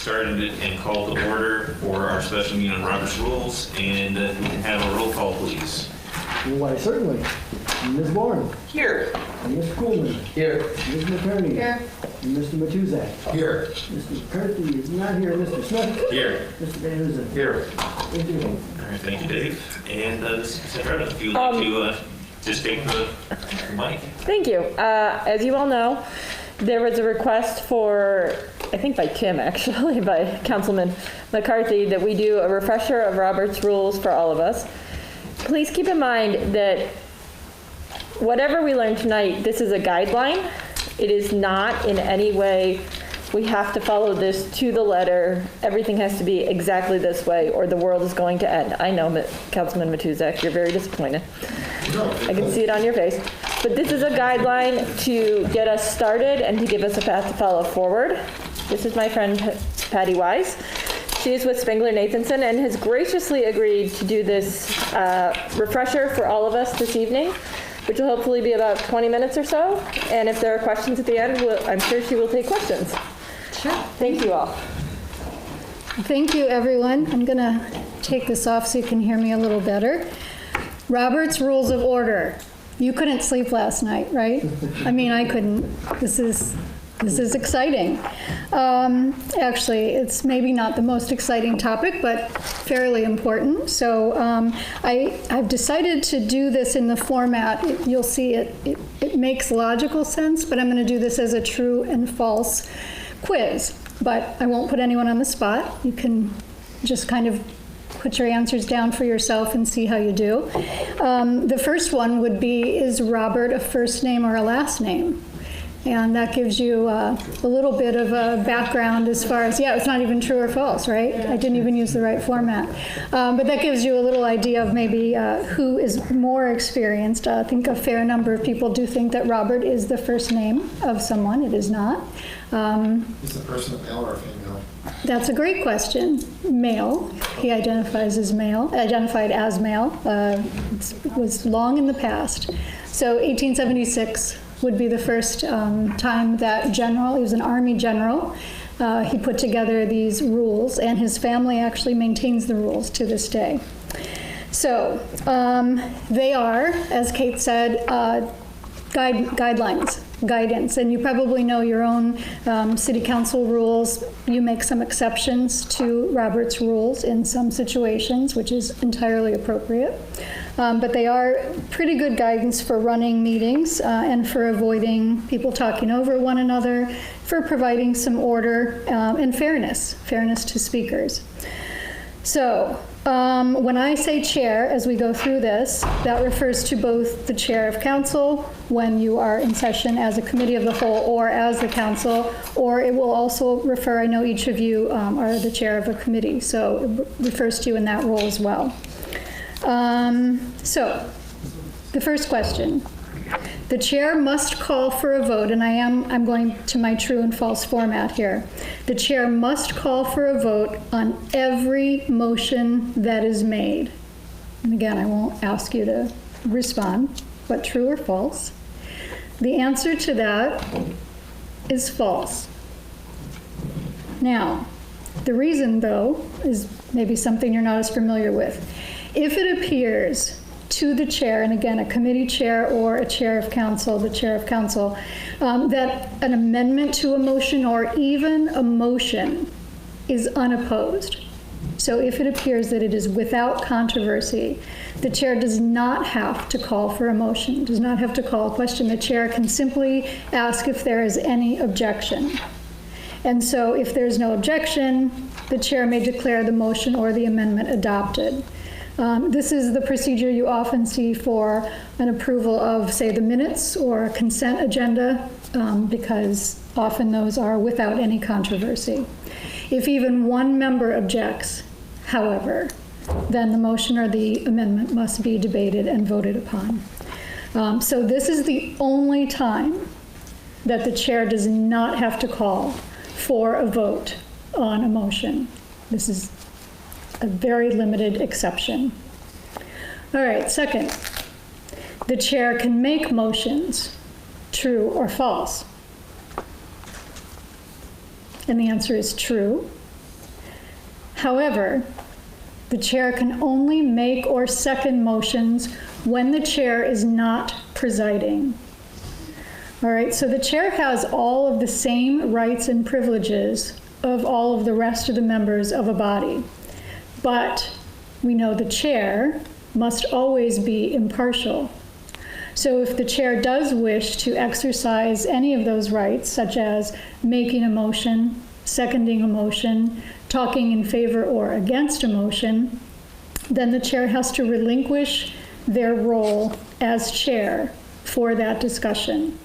started it and call to order for our special meeting on Robert's Rules, and we can have a roll call, please. Why, certainly. Ms. Bourne. Here. And Ms. Coolman. Here. Ms. McCurney. Here. And Mr. Matuzak. Here. Mr. McCarthy is not here. Mr. Smith. Here. Mr. Van Huzen. Here. Thank you. All right, thank you, Dave. And Sarah, if you'd like to just take the mic. Thank you. As you all know, there was a request for, I think by Kim actually, by Councilman McCarthy, that we do a refresher of Robert's Rules for all of us. Please keep in mind that whatever we learn tonight, this is a guideline. It is not in any way, we have to follow this to the letter. Everything has to be exactly this way or the world is going to end. I know, Councilman Matuzak, you're very disappointed. I can see it on your face. But this is a guideline to get us started and to give us a path to follow forward. This is my friend Patty Wise. She is with Spengler Nathanson and has graciously agreed to do this refresher for all of us this evening, which will hopefully be about 20 minutes or so. And if there are questions at the end, I'm sure she will take questions. Sure. Thank you all. Thank you, everyone. I'm going to take this off so you can hear me a little better. Robert's Rules of Order. You couldn't sleep last night, right? I mean, I couldn't. This is exciting. Actually, it's maybe not the most exciting topic, but fairly important. So I've decided to do this in the format. You'll see it makes logical sense, but I'm going to do this as a true and false quiz. But I won't put anyone on the spot. You can just kind of put your answers down for yourself and see how you do. The first one would be, is Robert a first name or a last name? And that gives you a little bit of a background as far as, it's not even true or false, right? I didn't even use the right format. But that gives you a little idea of maybe who is more experienced. I think a fair number of people do think that Robert is the first name of someone. It is not. Is the person a male or a female? That's a great question. Male. He identified as male. It was long in the past. So 1876 would be the first time that general, he was an army general, he put together these rules, and his family actually maintains the rules to this day. So they are, as Kate said, guidelines, guidance, and you probably know your own city council rules. You make some exceptions to Robert's rules in some situations, which is entirely appropriate. But they are pretty good guidance for running meetings and for avoiding people talking over one another, for providing some order and fairness to speakers. So when I say chair, as we go through this, that refers to both the chair of council when you are in session as a committee of the whole or as the council, or it will also refer, I know each of you are the chair of a committee, so it refers to you in that role as well. So the first question, the chair must call for a vote, and I'm going to my true and false format here. The chair must call for a vote on every motion that is made. And again, I won't ask you to respond, but true or false? The answer to that is false. Now, the reason though is maybe something you're not as familiar with. If it appears to the chair, and again, a committee chair or a chair of council, the chair of council, that an amendment to a motion or even a motion is unopposed. So if it appears that it is without controversy, the chair does not have to call for a motion, does not have to call a question. The chair can simply ask if there is any objection. And so if there's no objection, the chair may declare the motion or the amendment adopted. This is the procedure you often see for an approval of, say, the minutes or a consent agenda, because often those are without any controversy. If even one member objects, however, then the motion or the amendment must be debated and voted upon. So this is the only time that the chair does not have to call for a vote on a motion. This is a very limited exception. All right, second, the chair can make motions, true or false. And the answer is true. However, the chair can only make or second motions when the chair is not presiding. All right, so the chair has all of the same rights and privileges of all of the rest of the members of a body. But we know the chair must always be impartial. So if the chair does wish to exercise any of those rights, such as making a motion, seconding a motion, talking in favor or against a motion, then the chair has to relinquish their role as chair for that discussion.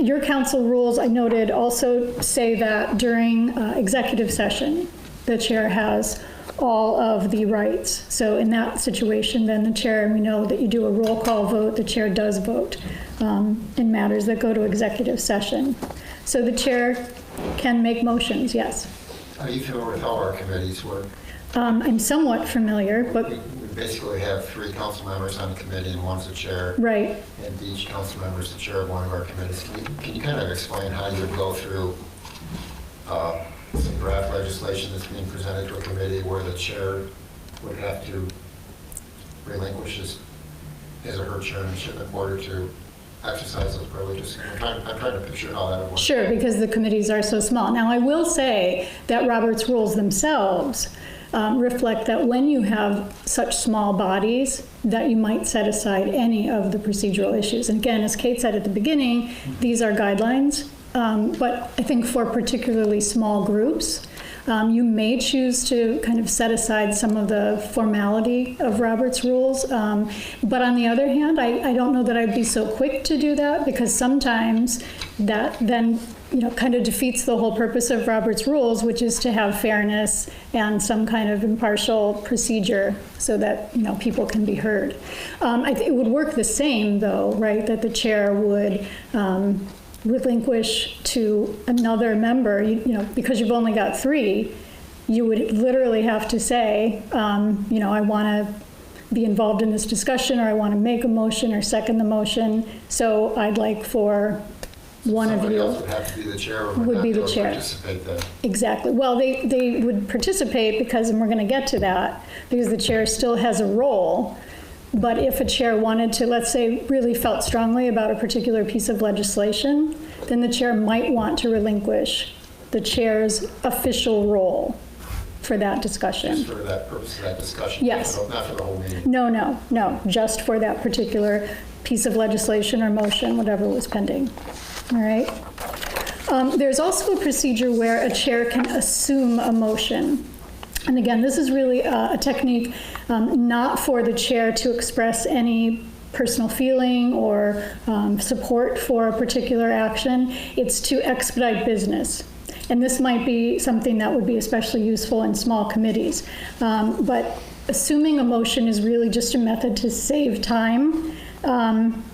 Your council rules, I noted, also say that during executive session, the chair has all of the rights. So in that situation, then the chair, and we know that you do a roll call vote, the chair does vote in matters that go to executive session. So the chair can make motions, yes. Are you familiar with how our committees work? I'm somewhat familiar, but, We basically have 3 council members on the committee and one's the chair. right. And each council member is the chair of one of our committees. Can you kind of explain how you would go through some draft legislation that's being presented to a committee where the chair would have to relinquish his or her chairmanship in order to exercise those privileges? I'm trying to picture how that would work. Sure, because the committees are so small. Now, I will say that Robert's rules themselves reflect that when you have such small bodies, that you might set aside any of the procedural issues. And again, as Kate said at the beginning, these are guidelines, but I think for particularly small groups, you may choose to kind of set aside some of the formality of Robert's rules. But on the other hand, I don't know that I'd be so quick to do that, because sometimes that then kind of defeats the whole purpose of Robert's rules, which is to have fairness and some kind of impartial procedure so that people can be heard. I think it would work the same, though, right? That the chair would relinquish to another member, because you've only got 3, you would literally have to say, I want to be involved in this discussion, or I want to make a motion or second the motion, so I'd like for one of Somebody you. else would have to be the chair or Would be the chair. participate then. Exactly. Well, they would participate because, and we're going to get to that, because the chair still has a role. But if a chair wanted to, let's say, really felt strongly about a particular piece of legislation, then the chair might want to relinquish the chair's official role for that discussion. Just for that purpose of that discussion? Yes. Not for the whole meeting? No, just for that particular piece of legislation or motion, whatever was pending. All right. There's also a procedure where a chair can assume a motion. And again, this is really a technique not for the chair to express any personal feeling or support for a particular action. It's to expedite business. And this might be something that would be especially useful in small committees. But assuming a motion is really just a method to save time.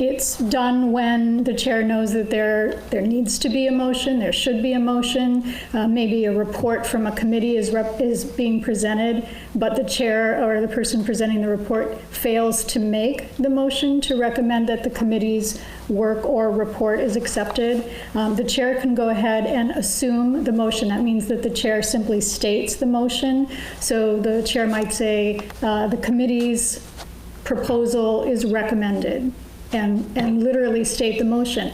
It's done when the chair knows that there needs to be a motion, there should be a motion, maybe a report from a committee is being presented, but the chair or the person presenting the report fails to make the motion to recommend that the committee's work or report is accepted. The chair can go ahead and assume the motion. That means that the chair simply states the motion. So the chair might say, the committee's proposal is recommended, and literally state the motion.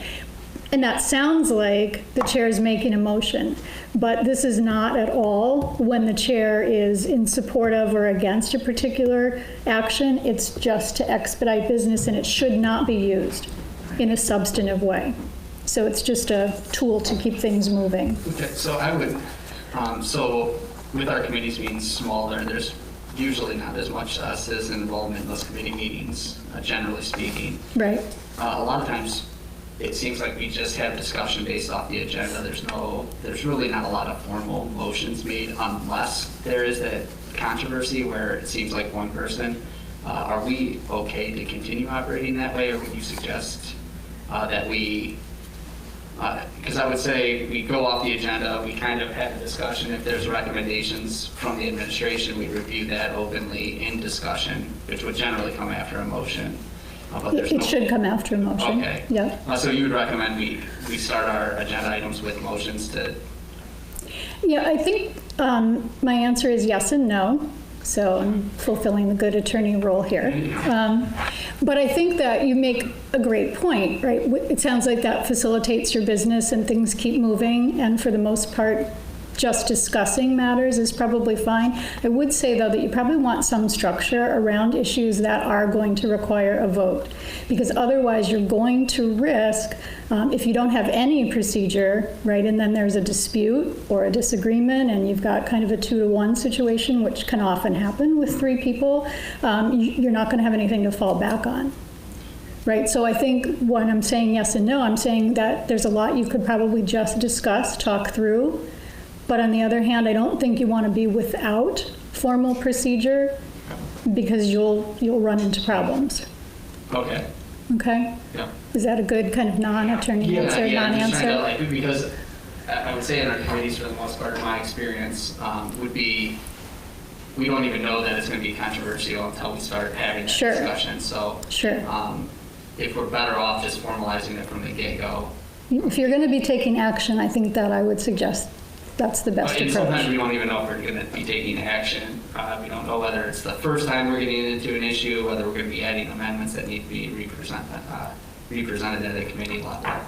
And that sounds like the chair is making a motion, but this is not at all when the chair is in support of or against a particular action. It's just to expedite business, and it should not be used in a substantive way. So it's just a tool to keep things moving. Okay, so I would, so with our committees being smaller, there's usually not as much citizen involvement in those committee meetings, generally speaking. Right. A lot of times, it seems like we just have discussion based off the agenda. There's really not a lot of formal motions made unless there is that controversy where it seems like one person. Are we okay to continue operating that way, or would you suggest that we, because I would say we go off the agenda, we kind of have a discussion. If there's recommendations from the administration, we review that openly in discussion, which would generally come after a motion. But there's It should come after a motion. Okay. Yeah. So you would recommend we start our agenda items with motions to? Yeah, I think my answer is yes and no. So I'm fulfilling the good attorney role here. But I think that you make a great point, right? It sounds like that facilitates your business and things keep moving. And for the most part, just discussing matters is probably fine. I would say, though, that you probably want some structure around issues that are going to require a vote, because otherwise you're going to risk, if you don't have any procedure, right, and then there's a dispute or a disagreement and you've got kind of a 2-to-1 situation, which can often happen with 3 people, you're not going to have anything to fall back on. Right, so I think when I'm saying yes and no, I'm saying that there's a lot you could probably just discuss, talk through. But on the other hand, I don't think you want to be without formal procedure, because you'll run into problems. Okay. Okay? Yeah. Is that a good kind of non-attorney answer, I'm just trying to, non-answer? like, because I would say in our committees, for the most part, in my experience, would be, we don't even know that it's going to be controversial until we start having that Sure. discussion. So Sure. if we're better off just formalizing it from the get-go. If you're going to be taking action, I think that I would suggest that's the best And sometimes approach. we don't even know if we're going to be taking action. We don't know whether it's the first time we're getting into an issue, whether we're going to be adding amendments that need to be represented at a committee level.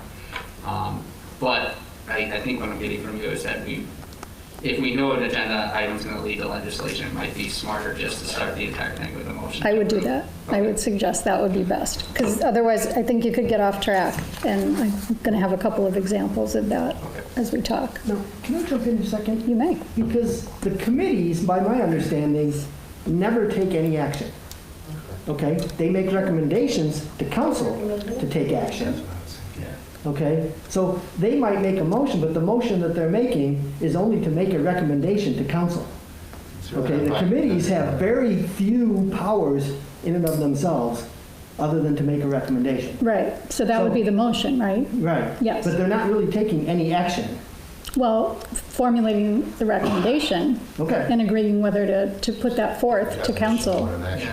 But I think what I'm getting from you is that if we know an agenda item's going to lead to legislation, it might be smarter just to start the entire thing with a motion. I would do that. I would suggest that would be best, because otherwise I think you could get off track. And I'm going to have a couple of examples of that as we talk. Now, can I jump in a second? You may. Because the committees, by my understanding, never take any action. Okay? They make recommendations to council to take action. Okay? So they might make a motion, but the motion that they're making is only to make a recommendation to council. Okay? The committees have very few powers in and of themselves other than to make a recommendation. Right, so that would be the motion, right? Right. Yes. But they're not really taking any action. Well, formulating the recommendation Okay. and agreeing whether to put that forth to council,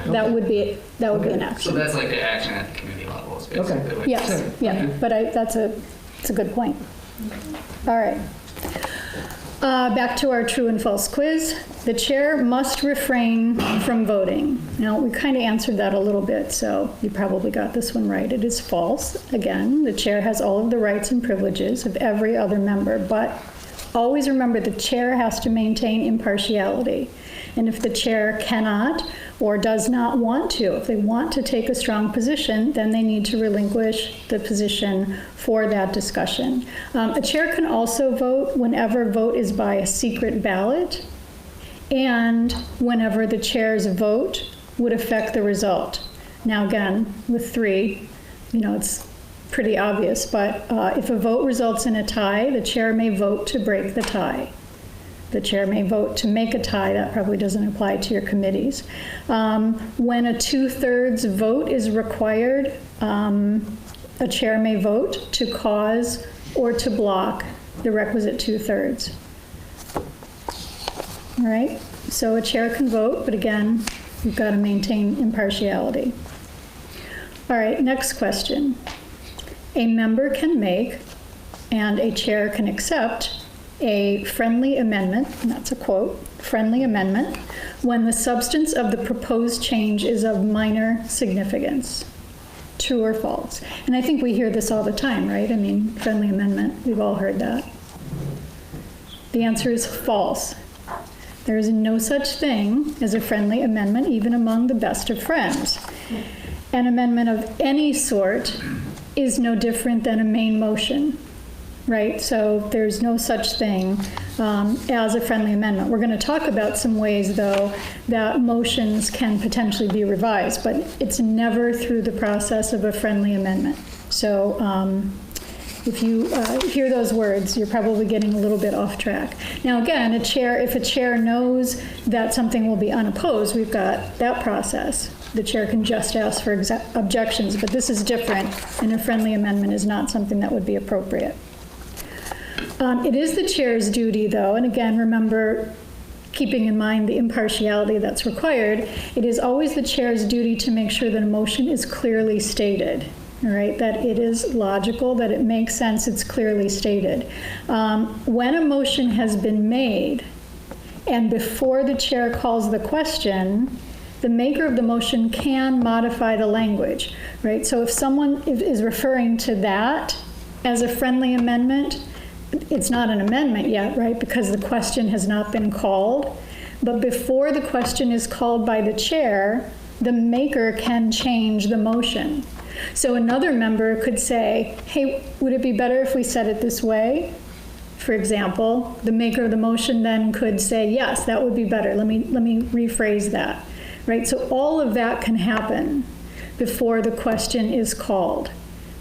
that would be an So action. that's like the action at the committee level is basically Okay. what Yes, Sure. yeah, but it's a good point. All right. Back to our true and false quiz. The chair must refrain from voting. Now, we kind of answered that a little bit, so you probably got this one right. It is false. Again, the chair has all of the rights and privileges of every other member, but always remember the chair has to maintain impartiality. And if the chair cannot or does not want to, if they want to take a strong position, then they need to relinquish the position for that discussion. A chair can also vote whenever vote is by a secret ballot and whenever the chair's vote would affect the result. Now again, with 3, it's pretty obvious, but if a vote results in a tie, the chair may vote to break the tie. The chair may vote to make a tie. That probably doesn't apply to your committees. When a 2/3 vote is required, a chair may vote to cause or to block the requisite 2/3. All right, so a chair can vote, but again, you've got to maintain impartiality. All right, next question. A member can make, and a chair can accept, a friendly amendment, and that's a quote, friendly amendment, when the substance of the proposed change is of minor significance. True or false? And I think we hear this all the time, right? I mean, friendly amendment, we've all heard that. The answer is false. There is no such thing as a friendly amendment, even among the best of friends. An amendment of any sort is no different than a main motion, right? So there's no such thing as a friendly amendment. We're going to talk about some ways, though, that motions can potentially be revised, but it's never through the process of a friendly amendment. So if you hear those words, you're probably getting a little bit off track. Now, again, if a chair knows that something will be unopposed, we've got that process. The chair can just ask for objections, but this is different, and a friendly amendment is not something that would be appropriate. It is the chair's duty, though, and again, remember, keeping in mind the impartiality that's required, it is always the chair's duty to make sure that a motion is clearly stated. all right, that it is logical, that it makes sense, it's clearly stated. When a motion has been made, and before the chair calls the question, the maker of the motion can modify the language, right? So if someone is referring to that as a friendly amendment, it's not an amendment yet, right? Because the question has not been called. But before the question is called by the chair, the maker can change the motion. So another member could say, hey, would it be better if we said it this way? For example, the maker of the motion then could say, yes, that would be better. Let me rephrase that, right? So all of that can happen before the question is called.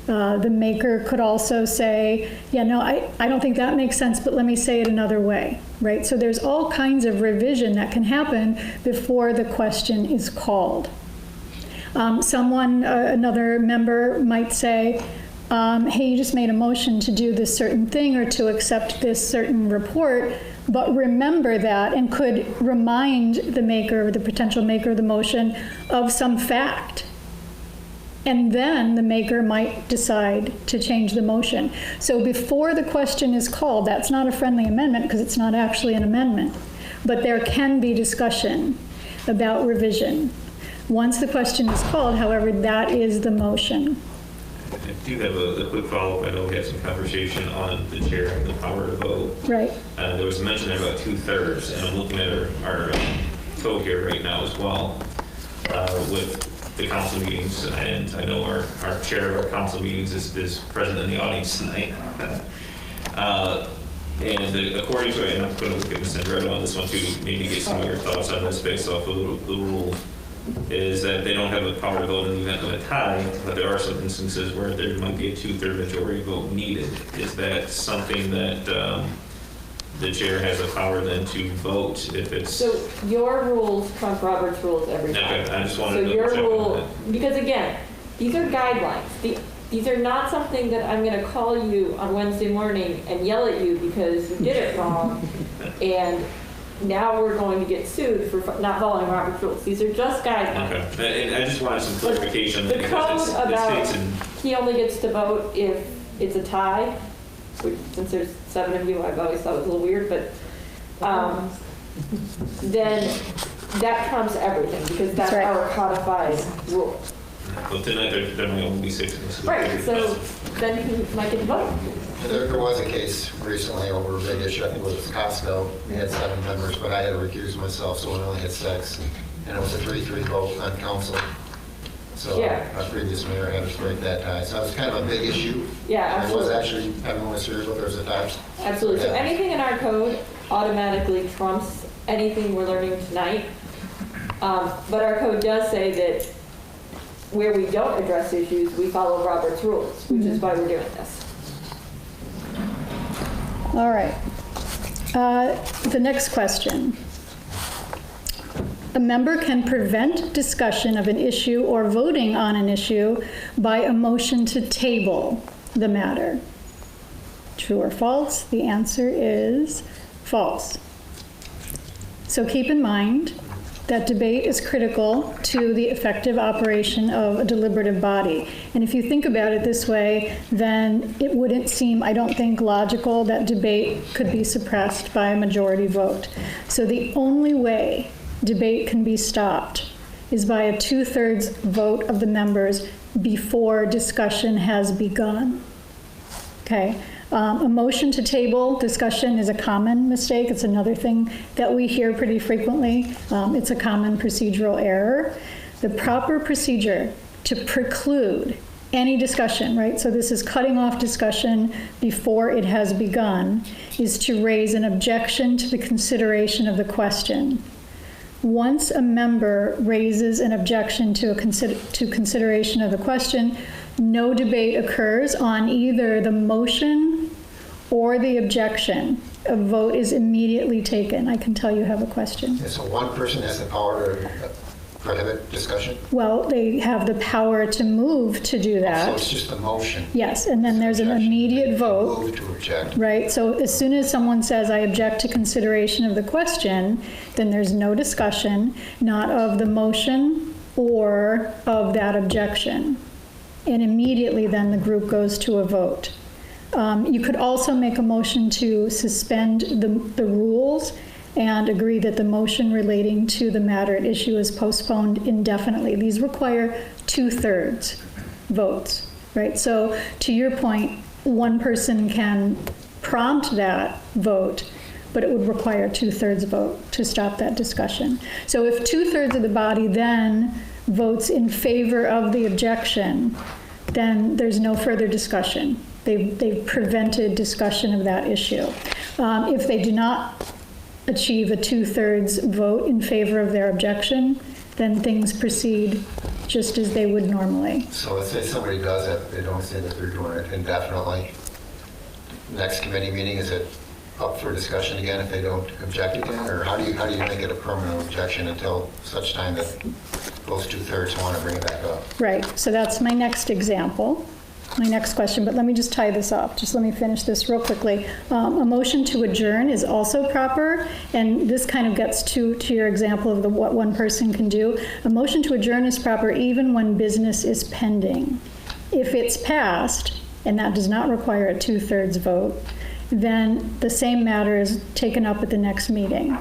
The maker could also say, yeah, no, I don't think that makes sense, but let me say it another way, right? So there's all kinds of revision that can happen before the question is called. Another member might say, hey, you just made a motion to do this certain thing or to accept this certain report, but remember that, and could remind the maker or the potential maker of the motion of some fact. And then the maker might decide to change the motion. So before the question is called, that's not a friendly amendment because it's not actually an amendment, but there can be discussion about revision. Once the question is called, however, that is the motion. I do have a quick follow-up. I know we had some conversation on the chair and the power to vote. Right. There was a mention there about 2/3, and I'm looking at our code here right now as well with the council meetings, and I know our chair of our council meetings is present in the audience tonight. And according to it, and I'm going to look at Ms. Andretto on this one too, maybe get some of your thoughts on this based off of the rule, is that they don't have the power to vote in the event of a tie, but there are some instances where there might be a 2/3 majority vote needed. Is that something that the chair has the power then to vote if it's... So your rules trump Robert's rules every time. Okay, I just wanted So to your check on rule, that. because again, these are guidelines. These are not something that I'm going to call you on Wednesday morning and yell at you because you did it wrong, and now we're going to get sued for not following Robert's rules. These are just guidelines. Okay, and I just wanted some clarification. The because code it about states in... he only gets to vote if it's a tie, which since there's 7 of you, I've always thought was a little weird, but then that trumps everything because that's right. our codified rule. Well, tonight there might only be 6. Right, so then he might get to vote. There was a case recently over a big issue, I think it was Costco. We had 7 members, but I had to recuse myself, so we only had 6. And it was a 3-3 vote on council. So Yeah. our previous mayor had to break that tie. So it was kind of a big issue. Yeah, And it was absolutely. actually, everyone was serious, but there was a tie. Absolutely. So anything in our code automatically trumps anything we're learning tonight. But our code does say that where we don't address issues, we follow Robert's rules, which is why we're doing this. All right. The next question. A member can prevent discussion of an issue or voting on an issue by a motion to table the matter. True or false? The answer is false. So keep in mind that debate is critical to the effective operation of a deliberative body. And if you think about it this way, then it wouldn't seem, I don't think, logical that debate could be suppressed by a majority vote. So the only way debate can be stopped is by a 2/3 vote of the members before discussion has begun. Okay? A motion to table discussion is a common mistake. It's another thing that we hear pretty frequently. It's a common procedural error. The proper procedure to preclude any discussion, right? So this is cutting off discussion before it has begun, is to raise an objection to the consideration of the question. Once a member raises an objection to consideration of the question, no debate occurs on either the motion or the objection. A vote is immediately taken. I can tell you have a question. And so one person has the power to prohibit discussion? Well, they have the power to move to do So that. it's just a motion. Yes, and then there's an immediate vote. Move to object. Right, so as soon as someone says, I object to consideration of the question, then there's no discussion, not of the motion or of that objection. and immediately then the group goes to a vote. You could also make a motion to suspend the rules and agree that the motion relating to the matter at issue is postponed indefinitely. These require 2/3 votes, right? So to your point, one person can prompt that vote, but it would require 2/3 vote to stop that discussion. So if 2/3 of the body then votes in favor of the objection, then there's no further discussion. They've prevented discussion of that issue. If they do not achieve a 2/3 vote in favor of their objection, then things proceed just as they would normally. So let's say somebody does it, they don't say that they're doing it indefinitely. Next committee meeting, is it up for discussion again if they don't object again? Or how do you make it a permanent objection until such time that those 2/3 want to bring it back up? Right, so that's my next example, my next question, but let me just tie this up. Just let me finish this real quickly. A motion to adjourn is also proper, and this kind of gets to your example of what one person can do. A motion to adjourn is proper even when business is pending. If it's passed, and that does not require a 2/3 vote, then the same matter is taken up at the next meeting,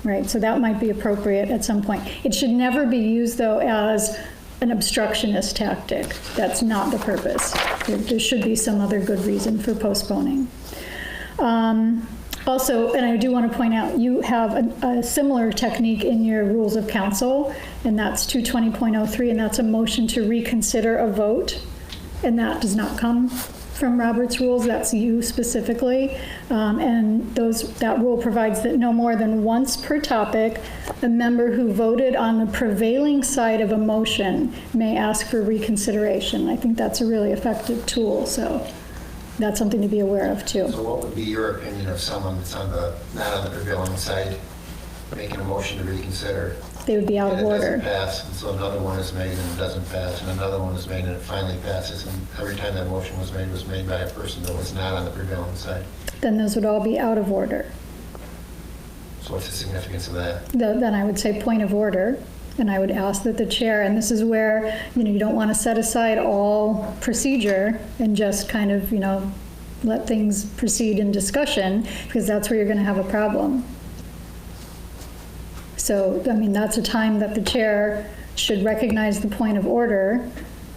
right? So that might be appropriate at some point. It should never be used, though, as an obstructionist tactic. That's not the purpose. There should be some other good reason for postponing. Also, and I do want to point out, you have a similar technique in your rules of council, and that's 220.03, and that's a motion to reconsider a vote, and that does not come from Robert's rules, that's you specifically. And that rule provides that no more than once per topic, a member who voted on the prevailing side of a motion may ask for reconsideration. I think that's a really effective tool, so that's something to be aware of too. So what would be your opinion of someone that's not on the prevailing side, making a motion to reconsider? They would be out of And it order. doesn't pass, and so another one is made and it doesn't pass, and another one is made and it finally passes, and every time that motion was made by a person that was not on the prevailing side. Then those would all be out of order. So what's the significance of that? Then I would say point of order, and I would ask that the chair, and this is where, you don't want to set aside all procedure and just kind of, let things proceed in discussion, because that's where you're going to have a problem. So, that's a time that the chair should recognize the point of order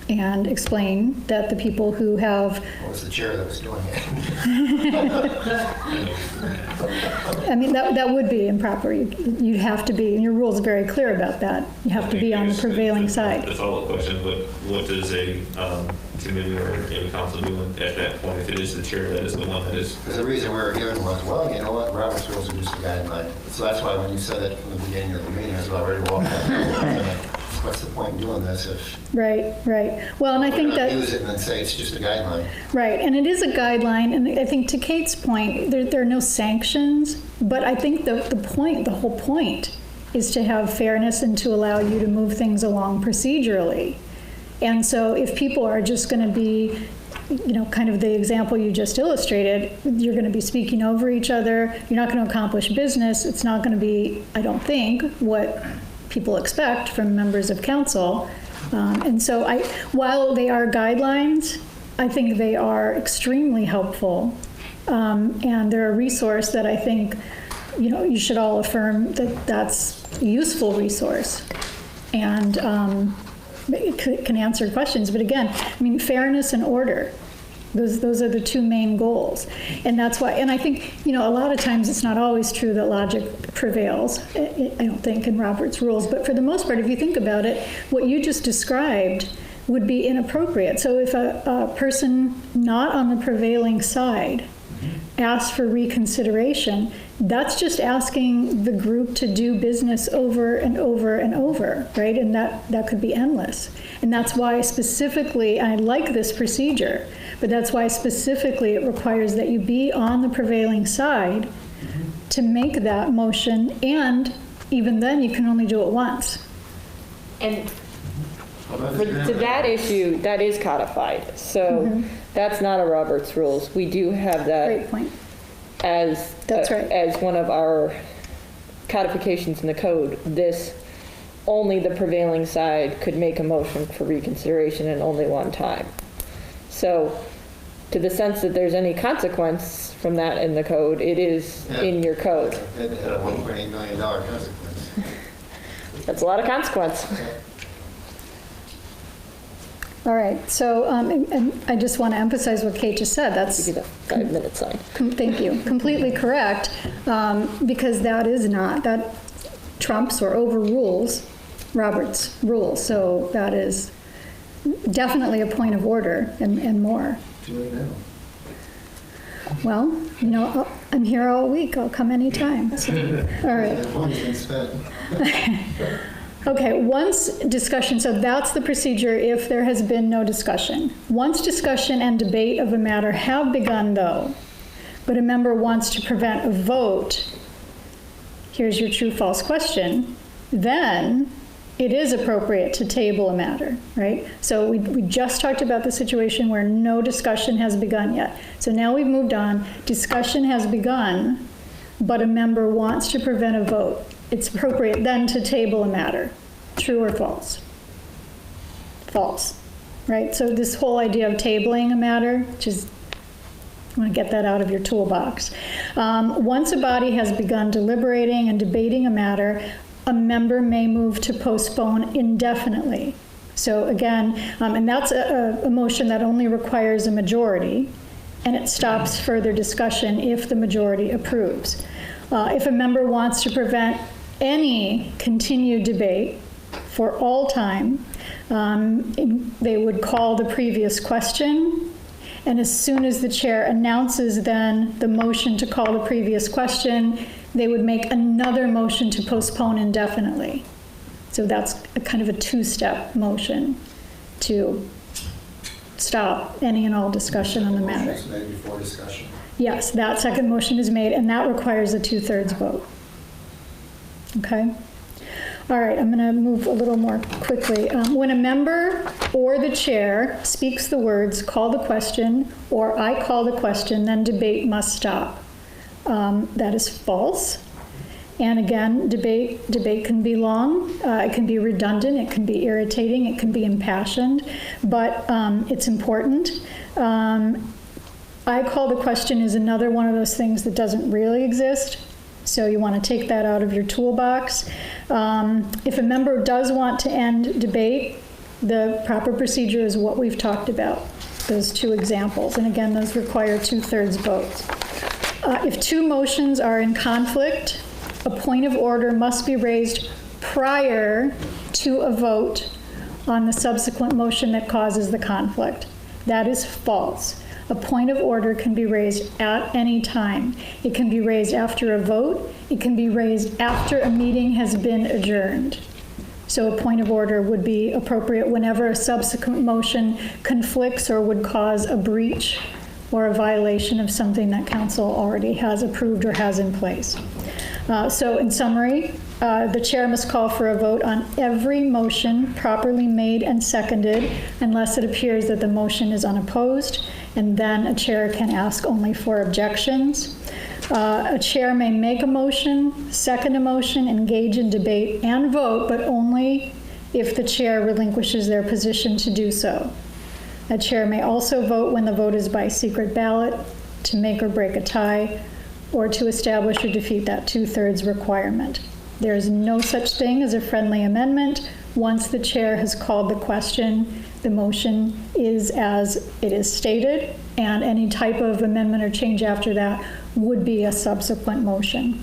and explain that the people who have, What was the chair that was doing it? that would be improper. You'd have to be, and your rule's very clear about that. You have to be on the prevailing side. The follow-up question, what does a committee or a council do at that point if it is the chair that is the one that is? Because the reason we were given was, well, you know what, Robert's rules are just a guideline. So that's why when you said it from the beginning of the meeting, I was already walking out. What's the point in doing this if Right. Well, and I think we're that. going to use it and then say it's just a guideline? Right, and it is a guideline, and I think to Kate's point, there are no sanctions, but I think the whole point is to have fairness and to allow you to move things along procedurally. And so if people are just going to be, kind of the example you just illustrated, you're going to be speaking over each other, you're not going to accomplish business, it's not going to be, I don't think, what people expect from members of council. And so while they are guidelines, I think they are extremely helpful. And they're a resource that I think, you should all affirm that that's a useful resource. And it can answer questions. But again, fairness and order. Those are the two main goals. And that's why, and I think, a lot of times it's not always true that logic prevails, I don't think, in Robert's rules. But for the most part, if you think about it, what you just described would be inappropriate. So if a person not on the prevailing side asks for reconsideration, that's just asking the group to do business over and over and over, right? And that could be endless. And that's why specifically, I like this procedure, but that's why specifically it requires that you be on the prevailing side to make that motion, and even then you can only do it once. And to that issue, that is codified. So that's not a Robert's rules. We do have that Great point. as That's right. as one of our codifications in the code. This only the prevailing side could make a motion for reconsideration and only one time. So to the sense that there's any consequence from that in the code, it is in your code. It had a $1.8 million consequence. That's a lot of consequence. All right, so, and I just want to emphasize what Kate just said. That's, Give you the 5-minute sign. thank you, completely correct, because that trumps or overrules Robert's rules. So that is definitely a point of order and more. Well, I'm here all week. I'll come anytime. So, all right. That money's been spent. Okay, once discussion, so that's the procedure if there has been no discussion. Once discussion and debate of a matter have begun, though, but a member wants to prevent a vote, here's your true-false question, then it is appropriate to table a matter, right? So we just talked about the situation where no discussion has begun yet. So now we've moved on, discussion has begun, but a member wants to prevent a vote. It's appropriate then to table a matter. True or false? False, right? So this whole idea of tabling a matter, just I want to get that out of your toolbox. Once a body has begun deliberating and debating a matter, a member may move to postpone indefinitely. So again, and that's a motion that only requires a majority, and it stops further discussion if the majority approves. If a member wants to prevent any continued debate for all time, they would call the previous question, and as soon as the chair announces then the motion to call the previous question, they would make another motion to postpone indefinitely. So that's a kind of a two-step motion to stop any and all discussion on the matter. Motion's made before discussion. Yes, that second motion is made, and that requires a 2/3 vote. Okay? All right, I'm going to move a little more quickly. When a member or the chair speaks the words, call the question, or I call the question, then debate must stop. That is false. And again, debate can be long, it can be redundant, it can be irritating, it can be impassioned, but it's important. I call the question is another one of those things that doesn't really exist, so you want to take that out of your toolbox. If a member does want to end debate, the proper procedure is what we've talked about, those two examples, and again, those require 2/3 votes. If two motions are in conflict, a point of order must be raised prior to a vote on the subsequent motion that causes the conflict. That is false. A point of order can be raised at any time. It can be raised after a vote. It can be raised after a meeting has been adjourned. So a point of order would be appropriate whenever a subsequent motion conflicts or would cause a breach or a violation of something that council already has approved or has in place. So in summary, the chair must call for a vote on every motion properly made and seconded unless it appears that the motion is unopposed, and then a chair can ask only for objections. A chair may make a motion, second a motion, engage in debate, and vote, but only if the chair relinquishes their position to do so. A chair may also vote when the vote is by secret ballot to make or break a tie or to establish or defeat that 2/3 requirement. There is no such thing as a friendly amendment. Once the chair has called the question, the motion is as it is stated, and any type of amendment or change after that would be a subsequent motion.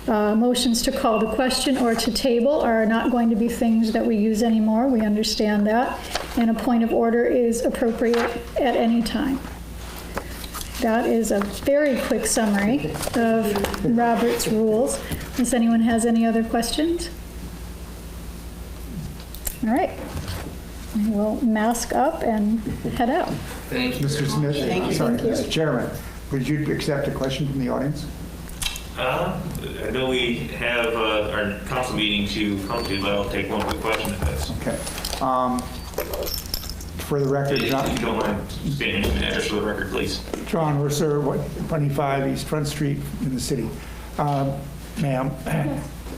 Motions to call the question or to table are not going to be things that we use anymore. We understand that. And a point of order is appropriate at any time. That is a very quick summary of Robert's rules. Unless anyone has any other questions? All right. I will mask up and head out. Thank you. Mr. Smith, sorry, Thank you. Mr. Chairman, would you accept a question from the audience? I know we have our council meeting to come to, but I'll take one quick question if that's. Okay. For the record, If you don't mind stating your address for the record, please. John Worser, 25 East Front Street in the city. Ma'am,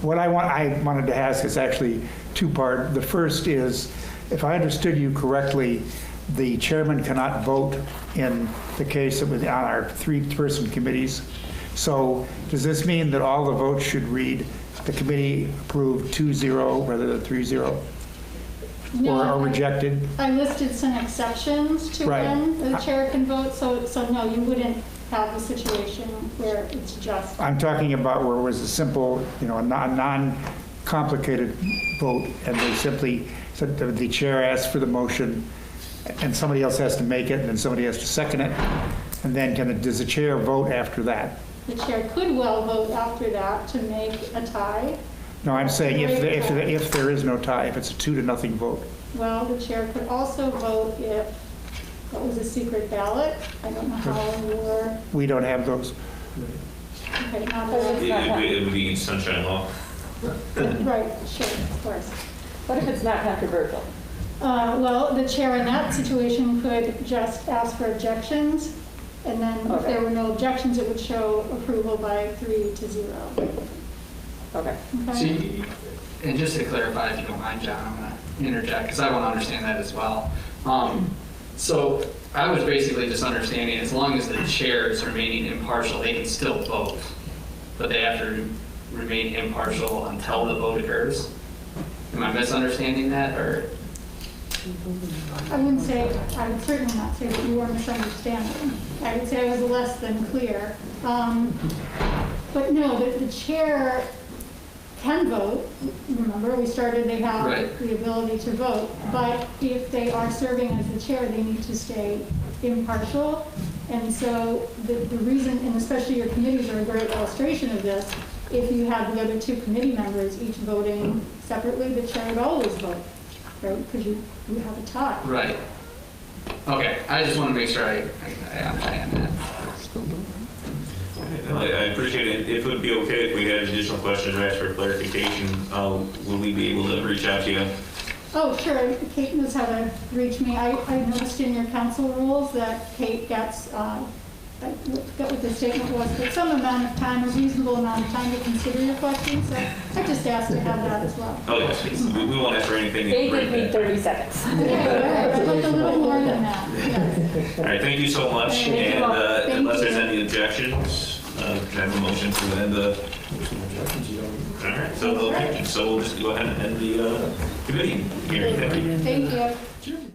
what I wanted to ask is actually two-part. The first is, if I understood you correctly, the chairman cannot vote in the case of on our three-person committees. So does this mean that all the votes should read, the committee approved 2-0 rather than 3-0? No, Or rejected? I listed some exceptions to Right. when the chair can vote, so no, you wouldn't have a situation where it's just. I'm talking about where it was a simple, a non-complicated vote, and they simply said that the chair asks for the motion, and somebody else has to make it, and then somebody has to second it, and then does the chair vote after that? The chair could well vote after that to make a tie. No, I'm saying if there is no tie, if it's a 2-0 vote. Well, the chair could also vote if it was a secret ballot. I don't know how your, We don't have those. okay, not It would be sunshine law. right, sure, of course. What if it's not controversial? Well, the chair in that situation could just ask for objections, and then if there were no objections, it would show approval by 3-0. Okay. Okay? See, and just to clarify, if you don't mind, John, I'm going to interject because I want to understand that as well. So I was basically just understanding as long as the chair is remaining impartial, they can still vote, but they have to remain impartial until the vote occurs. Am I misunderstanding that, or? I wouldn't say, I would certainly not say that you were misunderstanding. I would say I was less than clear. But no, the chair can vote. Remember, they have Right. the ability to vote. But if they are serving as the chair, they need to stay impartial. And so the reason, and especially your committees are a great illustration of this, if you have the other two committee members each voting separately, the chair would always vote, right? Because you have a tie. Right. Okay, I just want to make sure I understand that. I appreciate it. If it would be okay if we had additional questions or ask for clarification, will we be able to reach out to you? Oh, sure. Kate knows how to reach me. I noticed in your council rules that Kate gets, I forgot what the statement was, but some amount of time, a reasonable amount of time to consider your questions. So I just asked to have that as well. Oh, yes, we won't ask for anything. They give me 30 seconds. Okay, all right. I'd like a little more than that. Yes. All right, thank you so much. Thank you. And Thank unless you. there's any objections, can I have a motion to end the? All right, so we'll just go ahead and end the committee hearing. Thank you. Thank you.